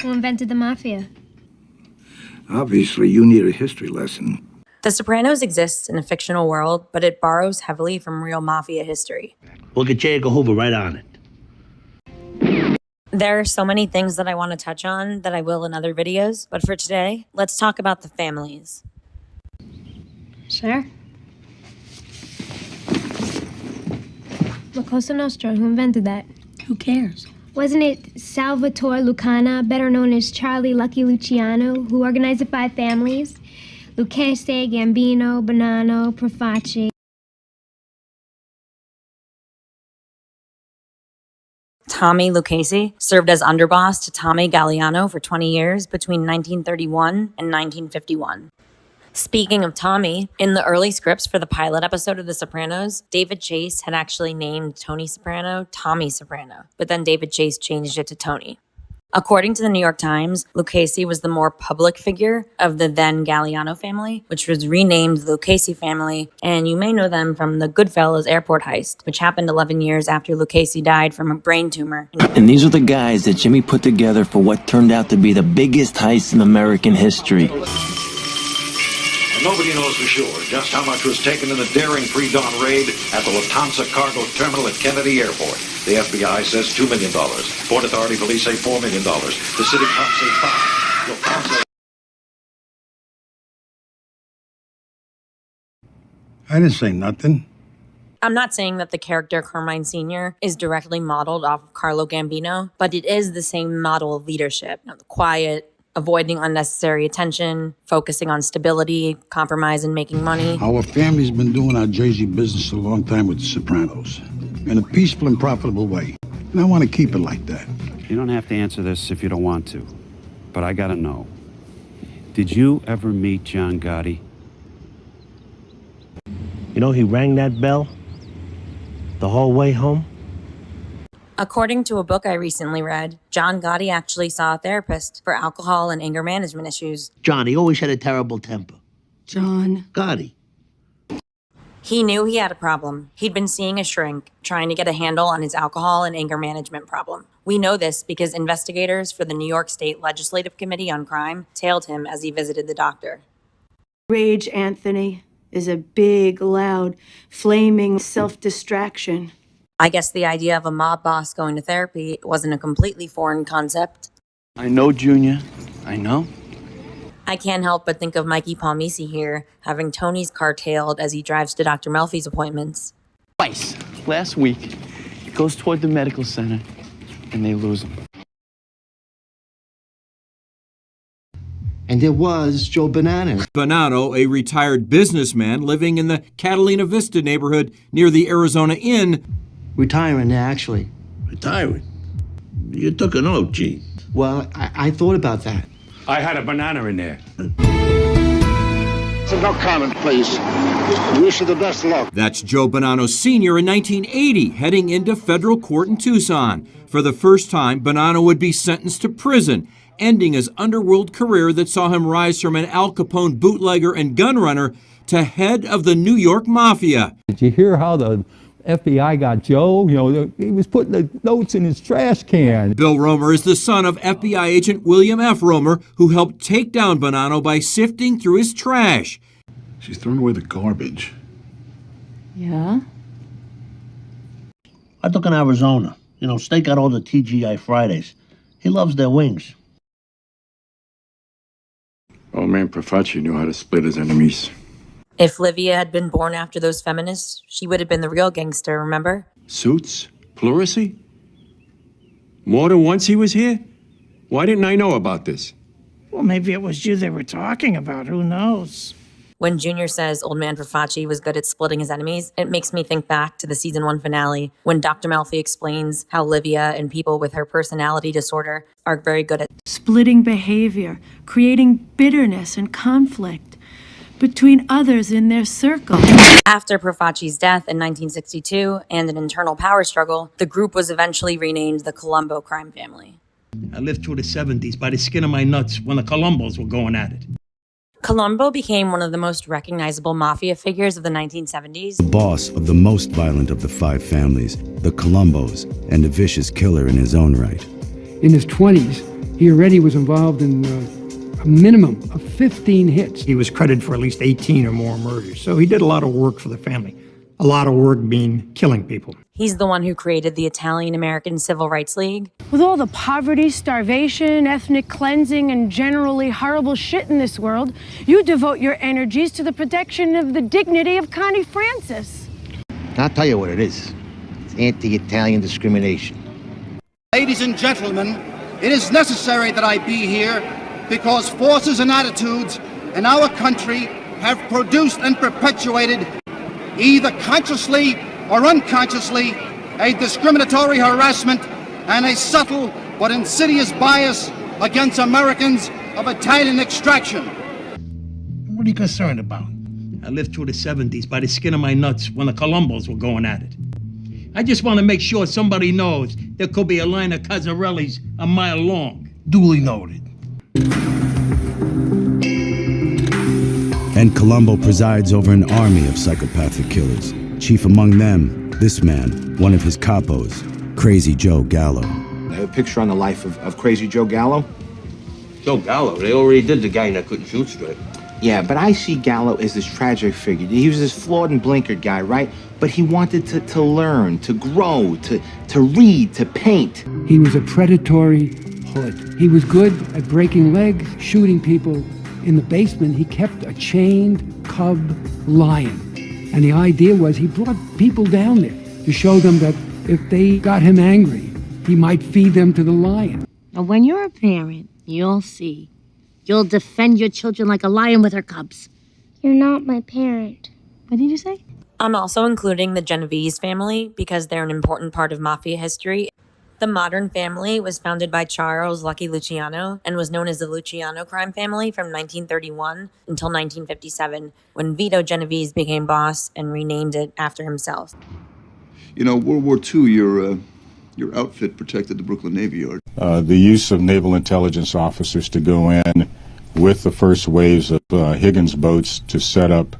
Who invented the Mafia? Obviously, you need a history lesson. The Sopranos exists in a fictional world, but it borrows heavily from real mafia history. We'll get J. Hoover right on it. There are so many things that I want to touch on that I will in other videos, but for today, let's talk about the families. Sure. Cosa Nostra, who invented that? Who cares? Wasn't it Salvatore Lucana, better known as Charlie Lucky Luciano, who organized the 5 families? Lucchese, Gambino, Bonanno, Profaci. Tommy Lucchese served as underboss to Tommy Galliano for 20 years between 1931 and 1951. Speaking of Tommy, in the early scripts for the pilot episode of The Sopranos, David Chase had actually named Tony Soprano Tommy Soprano, but then David Chase changed it to Tony. According to the New York Times, Lucchese was the more public figure of the then Galliano family, which was renamed the Lucchese family, and you may know them from the Goodfellas airport heist, which happened 11 years after Lucchese died from a brain tumor. And these are the guys that Jimmy put together for what turned out to be the biggest heist in American history. Nobody knows for sure just how much was taken in the daring pre-dawn raid at the Lufthansa cargo terminal at Kennedy Airport. The FBI says $2 million. Port Authority police say $4 million. The city cops say 5. Lufthansa... I didn't say nothing. I'm not saying that the character Carmine Sr. is directly modeled off of Carlo Gambino, but it is the same model of leadership. You know, the quiet, avoiding unnecessary attention, focusing on stability, compromise, and making money. Our family's been doing our Jersey business a long time with the Sopranos, in a peaceful and profitable way. And I want to keep it like that. You don't have to answer this if you don't want to, but I gotta know. Did you ever meet John Gotti? You know, he rang that bell the whole way home. According to a book I recently read, John Gotti actually saw a therapist for alcohol and anger management issues. John, he always had a terrible temper. John. Gotti. He knew he had a problem. He'd been seeing a shrink, trying to get a handle on his alcohol and anger management problem. We know this because investigators for the New York State Legislative Committee on Crime tailed him as he visited the doctor. Rage, Anthony, is a big, loud, flaming self-distraction. I guess the idea of a mob boss going to therapy wasn't a completely foreign concept. I know, Junior. I know. I can't help but think of Mikey Palmisi here, having Tony's car tailed as he drives to Dr. Melfi's appointments. Twice last week, he goes toward the medical center, and they lose him. And there was Joe Bonanno. Bonanno, a retired businessman living in the Catalina Vista neighborhood near the Arizona Inn. Retiring, actually. Retiring? You took an oath, Gene. Well, I thought about that. I had a banana in there. So no comment, please. Wish you the best of luck. That's Joe Bonanno Sr. in 1980, heading into federal court in Tucson. For the first time, Bonanno would be sentenced to prison, ending his underworld career that saw him rise from an Al Capone bootlegger and gun runner to head of the New York Mafia. Did you hear how the FBI got Joe? You know, he was putting the notes in his trash can. Bill Romer is the son of FBI agent William F. Romer, who helped take down Bonanno by sifting through his trash. She's throwing away the garbage. Yeah? I took in Arizona. You know, Steak got all the TGI Fridays. He loves their wings. Old man Profaci knew how to split his enemies. If Livia had been born after those feminists, she would have been the real gangster, remember? Suits? Pleurisy? More than once he was here? Why didn't I know about this? Well, maybe it was you they were talking about. Who knows? When Junior says old man Profaci was good at splitting his enemies, it makes me think back to the season 1 finale when Dr. Melfi explains how Livia and people with her personality disorder are very good at Splitting behavior, creating bitterness and conflict between others in their circle. After Profaci's death in 1962 and an internal power struggle, the group was eventually renamed the Colombo crime family. I lived through the 70s by the skin of my nuts when the Colombos were going at it. Colombo became one of the most recognizable mafia figures of the 1970s. The boss of the most violent of the 5 families, the Colombos, and a vicious killer in his own right. In his 20s, He already was involved in a minimum of 15 hits. He was credited for at least 18 or more murders, so he did a lot of work for the family. A lot of work being killing people. He's the one who created the Italian-American Civil Rights League. With all the poverty, starvation, ethnic cleansing, and generally horrible shit in this world, you devote your energies to the protection of the dignity of Connie Francis. I'll tell you what it is. It's anti-Italian discrimination. Ladies and gentlemen, it is necessary that I be here because forces and attitudes in our country have produced and perpetuated, either consciously or unconsciously, a discriminatory harassment and a subtle but insidious bias against Americans of Italian extraction. What are you concerned about? I lived through the 70s by the skin of my nuts when the Colombos were going at it. I just want to make sure somebody knows there could be a line of Cazzarellis a mile long. Duly noted. And Colombo presides over an army of psychopathic killers. Chief among them, this man, one of his capos, Crazy Joe Gallo. I have a picture on the life of Crazy Joe Gallo. Joe Gallo? They already did the guy that couldn't shoot straight. Yeah, but I see Gallo as this tragic figure. He was this flawed and blinkered guy, right? But he wanted to learn, to grow, to read, to paint. He was a predatory hood. He was good at breaking legs, shooting people. In the basement, he kept a chained cub lion. And the idea was he brought people down there to show them that if they got him angry, he might feed them to the lion. Now, when you're a parent, you'll see. You'll defend your children like a lion with her cubs. You're not my parent. What did you say? I'm also including the Genevese family because they're an important part of mafia history. The modern family was founded by Charles Lucky Luciano and was known as the Luciano crime family from 1931 until 1957, when Vito Genovese became boss and renamed it after himself. You know, World War II, your outfit protected the Brooklyn Navy Yard. The use of naval intelligence officers to go in with the first waves of Higgins boats to set up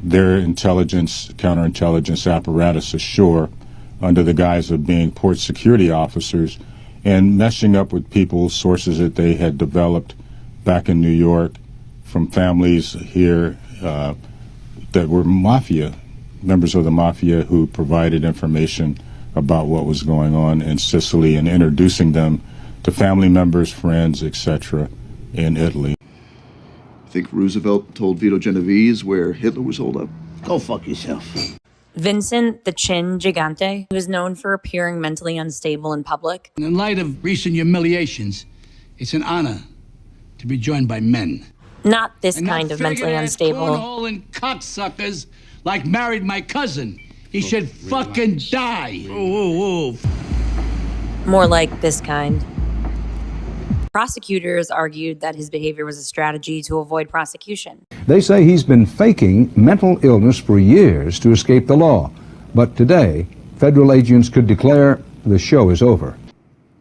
their counterintelligence apparatus ashore under the guise of being port security officers and meshing up with people, sources that they had developed back in New York from families here that were mafia, members of the mafia who provided information about what was going on in Sicily and introducing them to family members, friends, etc. in Italy. I think Roosevelt told Vito Genovese where Hitler was holed up. Go fuck yourself. Vincent the Chin Gigante, who is known for appearing mentally unstable in public. In light of recent humiliations, it's an honor to be joined by men. Not this kind of mentally unstable. Cornhole cocksuckers like married my cousin. He should fucking die. More like this kind. Prosecutors argued that his behavior was a strategy to avoid prosecution. They say he's been faking mental illness for years to escape the law. But today, federal agents could declare the show is over.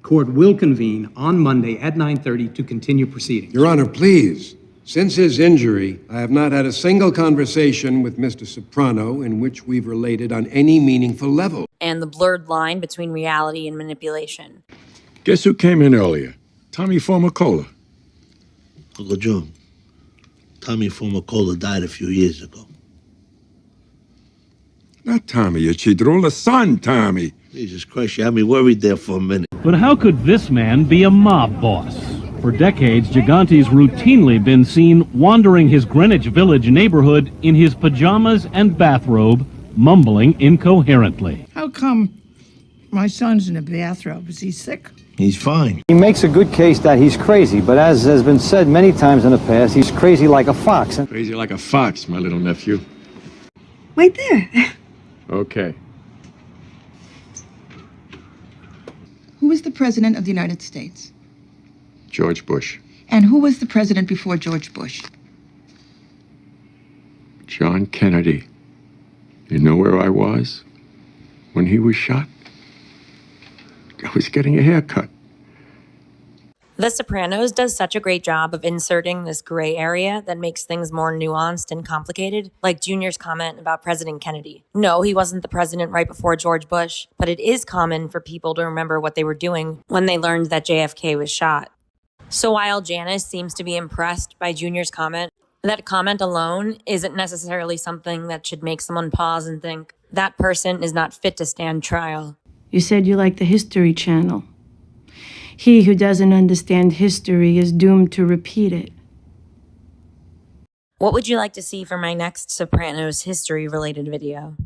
Court will convene on Monday at 9:30 to continue proceedings. Your Honor, please. Since his injury, I have not had a single conversation with Mr. Soprano in which we've related on any meaningful level. And the blurred line between reality and manipulation. Guess who came in earlier? Tommy Formicola. Uncle Joe, Tommy Formicola died a few years ago. Not Tommy Ichidrola, son Tommy. Jesus Christ, you had me worried there for a minute. But how could this man be a mob boss? For decades, Gigante's routinely been seen wandering his Greenwich Village neighborhood in his pajamas and bathrobe, mumbling incoherently. How come my son's in a bathrobe? Is he sick? He's fine. He makes a good case that he's crazy, but as has been said many times in the past, he's crazy like a fox. Crazy like a fox, my little nephew. Wait there. Okay. Who was the president of the United States? George Bush. And who was the president before George Bush? John Kennedy. You know where I was when he was shot? I was getting a haircut. The Sopranos does such a great job of inserting this gray area that makes things more nuanced and complicated, like Junior's comment about President Kennedy. No, he wasn't the president right before George Bush, but it is common for people to remember what they were doing when they learned that JFK was shot. So while Janice seems to be impressed by Junior's comment, that comment alone isn't necessarily something that should make someone pause and think, that person is not fit to stand trial. You said you like the History Channel. He who doesn't understand history is doomed to repeat it. What would you like to see for my next Sopranos history-related video?